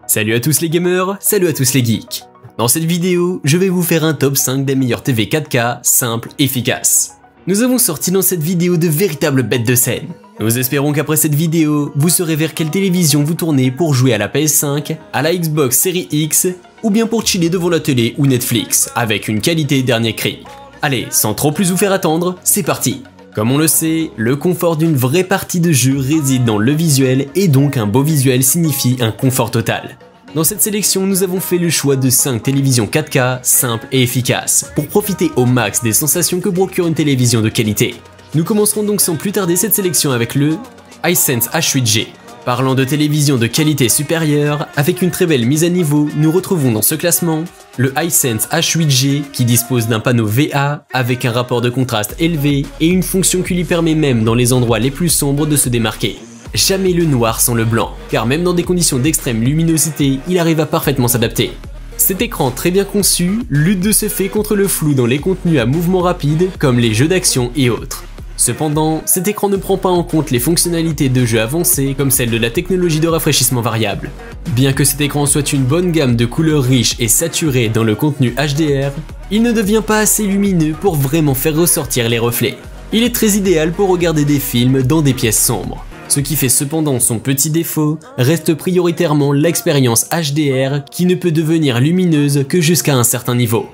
Salut à tous les gamers, salut à tous les geeks. Dans cette vidéo, je vais vous faire un top 5 des meilleures TV 4K, simples, efficaces. Nous avons sorti dans cette vidéo de véritables bêtes de scène. Nous espérons qu'après cette vidéo, vous saurez vers quelle télévision vous tournez pour jouer à la PS5, à la Xbox Series X, ou bien pour chiller devant la télé ou Netflix, avec une qualité dernier cri. Allez, sans trop plus vous faire attendre, c'est parti. Comme on le sait, le confort d'une vraie partie de jeu réside dans le visuel et donc un beau visuel signifie un confort total. Dans cette sélection, nous avons fait le choix de 5 télévisions 4K simples et efficaces pour profiter au max des sensations que procure une télévision de qualité. Nous commencerons donc sans plus tarder cette sélection avec le Hisense H8G. Parlant de télévision de qualité supérieure, avec une très belle mise à niveau, nous retrouvons dans ce classement le Hisense H8G qui dispose d'un panneau VA avec un rapport de contraste élevé et une fonction qui lui permet même dans les endroits les plus sombres de se démarquer. Jamais le noir sans le blanc, car même dans des conditions d'extrême luminosité, il arrive à parfaitement s'adapter. Cet écran très bien conçu lutte de ce fait contre le flou dans les contenus à mouvement rapide comme les jeux d'action et autres. Cependant, cet écran ne prend pas en compte les fonctionnalités de jeux avancées comme celle de la technologie de rafraîchissement variable. Bien que cet écran soit une bonne gamme de couleurs riches et saturées dans le contenu HDR, il ne devient pas assez lumineux pour vraiment faire ressortir les reflets. Il est très idéal pour regarder des films dans des pièces sombres. Ce qui fait cependant son petit défaut reste prioritairement l'expérience HDR qui ne peut devenir lumineuse que jusqu'à un certain niveau.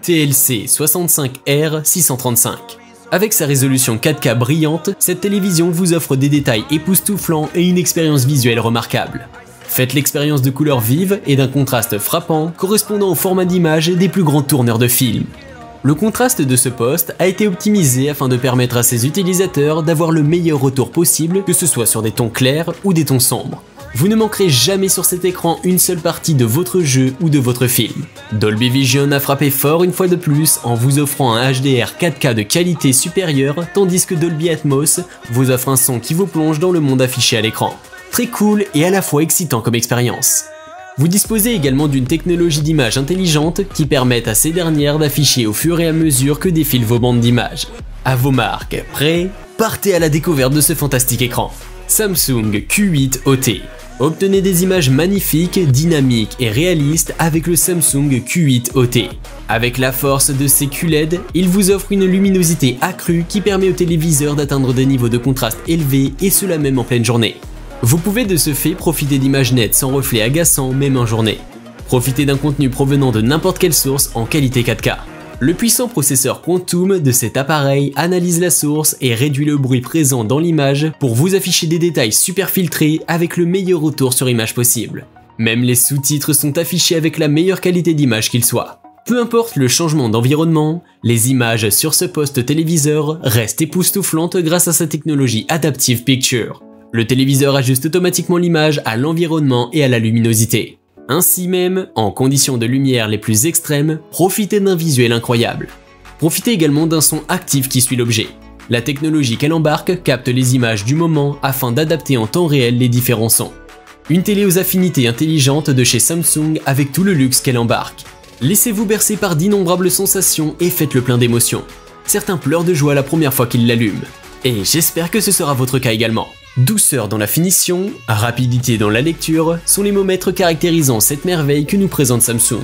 TLC 65R635. Avec sa résolution 4K brillante, cette télévision vous offre des détails époustouflants et une expérience visuelle remarquable. Faites l'expérience de couleurs vives et d'un contraste frappant correspondant au format d'image des plus grands tourneurs de films. Le contraste de ce poste a été optimisé afin de permettre à ses utilisateurs d'avoir le meilleur retour possible, que ce soit sur des tons clairs ou des tons sombres. Vous ne manquerez jamais sur cet écran une seule partie de votre jeu ou de votre film. Dolby Vision a frappé fort une fois de plus en vous offrant un HDR 4K de qualité supérieure, tandis que Dolby Atmos vous offre un son qui vous plonge dans le monde affiché à l'écran. Très cool et à la fois excitant comme expérience. Vous disposez également d'une technologie d'image intelligente qui permet à ces dernières d'afficher au fur et à mesure que défilent vos bandes d'images. À vos marques, prêts? Partez à la découverte de ce fantastique écran. Samsung Q8 OT. Obtenez des images magnifiques, dynamiques et réalistes avec le Samsung Q8 OT. Avec la force de ses QLED, il vous offre une luminosité accrue qui permet au téléviseur d'atteindre des niveaux de contraste élevés et cela même en pleine journée. Vous pouvez de ce fait profiter d'images nettes sans reflets agaçants même en journée. Profitez d'un contenu provenant de n'importe quelle source en qualité 4K. Le puissant processeur Quantum de cet appareil analyse la source et réduit le bruit présent dans l'image pour vous afficher des détails super filtrés avec le meilleur retour sur image possible. Même les sous-titres sont affichés avec la meilleure qualité d'image qu'il soit. Peu importe le changement d'environnement, les images sur ce poste téléviseur restent époustouflantes grâce à sa technologie Adaptive Picture. Le téléviseur ajuste automatiquement l'image à l'environnement et à la luminosité. Ainsi même, en conditions de lumière les plus extrêmes, profitez d'un visuel incroyable. Profitez également d'un son actif qui suit l'objet. La technologie qu'elle embarque capte les images du moment afin d'adapter en temps réel les différents sons. Une télé aux affinités intelligentes de chez Samsung avec tout le luxe qu'elle embarque. Laissez-vous bercer par d'innombrables sensations et faites le plein d'émotions. Certains pleurent de joie la première fois qu'ils l'allument. Et j'espère que ce sera votre cas également. Douceur dans la finition, rapidité dans la lecture sont les mots maîtres caractérisant cette merveille que nous présente Samsung.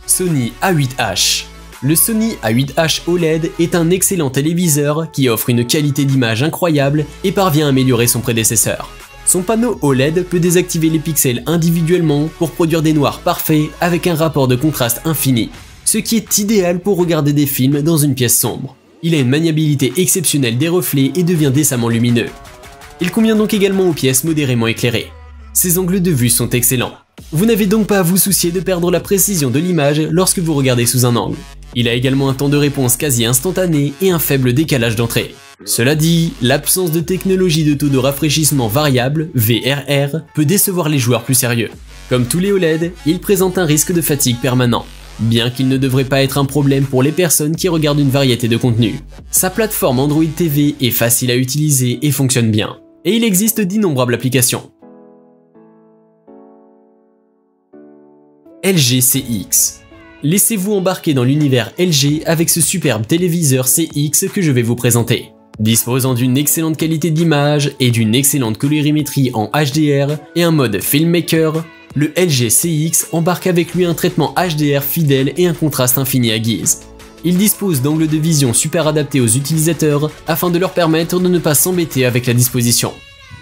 Sony A8H. Le Sony A8H OLED est un excellent téléviseur qui offre une qualité d'image incroyable et parvient à améliorer son prédécesseur. Son panneau OLED peut désactiver les pixels individuellement pour produire des noirs parfaits avec un rapport de contraste infini, ce qui est idéal pour regarder des films dans une pièce sombre. Il a une maniabilité exceptionnelle des reflets et devient décemment lumineux. Il convient donc également aux pièces modérément éclairées. Ses angles de vue sont excellents. Vous n'avez donc pas à vous soucier de perdre la précision de l'image lorsque vous regardez sous un angle. Il a également un temps de réponse quasi instantané et un faible décalage d'entrée. Cela dit, l'absence de technologie de taux de rafraîchissement variable, VRR, peut décevoir les joueurs plus sérieux. Comme tous les OLED, il présente un risque de fatigue permanent, bien qu'il ne devrait pas être un problème pour les personnes qui regardent une variété de contenus. Sa plateforme Android TV est facile à utiliser et fonctionne bien. Et il existe d'innombrables applications. LG CX. Laissez-vous embarquer dans l'univers LG avec ce superbe téléviseur CX que je vais vous présenter. Disposant d'une excellente qualité d'image et d'une excellente colorimétrie en HDR et un mode filmmaker, le LG CX embarque avec lui un traitement HDR fidèle et un contraste infini à guise. Il dispose d'angles de vision super adaptés aux utilisateurs afin de leur permettre de ne pas s'embêter avec la disposition.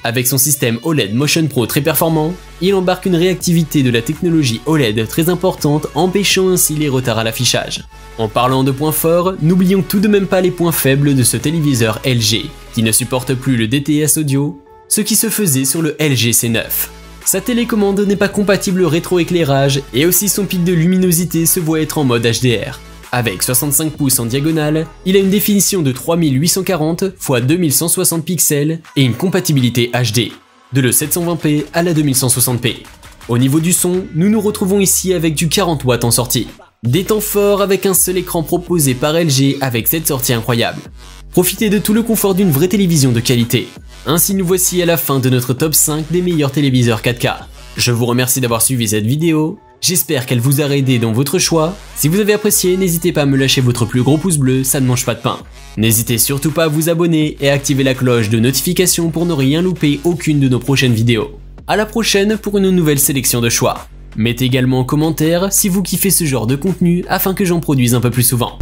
Avec son système OLED Motion Pro très performant, il embarque une réactivité de la technologie OLED très importante, empêchant ainsi les retards à l'affichage. En parlant de points forts, n'oublions tout de même pas les points faibles de ce téléviseur LG, qui ne supporte plus le DTS audio, ce qui se faisait sur le LG C9. Sa télécommande n'est pas compatible rétroéclairage et aussi son pic de luminosité se voit être en mode HDR. Avec 65 pouces en diagonale, il a une définition de 3840 x 2160 pixels et une compatibilité HD, de le 720p à la 2160p. Au niveau du son, nous nous retrouvons ici avec du 40 watts en sortie. Des temps forts avec un seul écran proposé par LG avec cette sortie incroyable. Profitez de tout le confort d'une vraie télévision de qualité. Ainsi nous voici à la fin de notre top 5 des meilleurs téléviseurs 4K. Je vous remercie d'avoir suivi cette vidéo. J'espère qu'elle vous a aidé dans votre choix. Si vous avez apprécié, n'hésitez pas à me lâcher votre plus gros pouce bleu, ça ne mange pas de pain. N'hésitez surtout pas à vous abonner et à activer la cloche de notification pour ne rien louper aucune de nos prochaines vidéos. À la prochaine pour une nouvelle sélection de choix. Mettez également en commentaire si vous kiffez ce genre de contenu afin que j'en produise un peu plus souvent.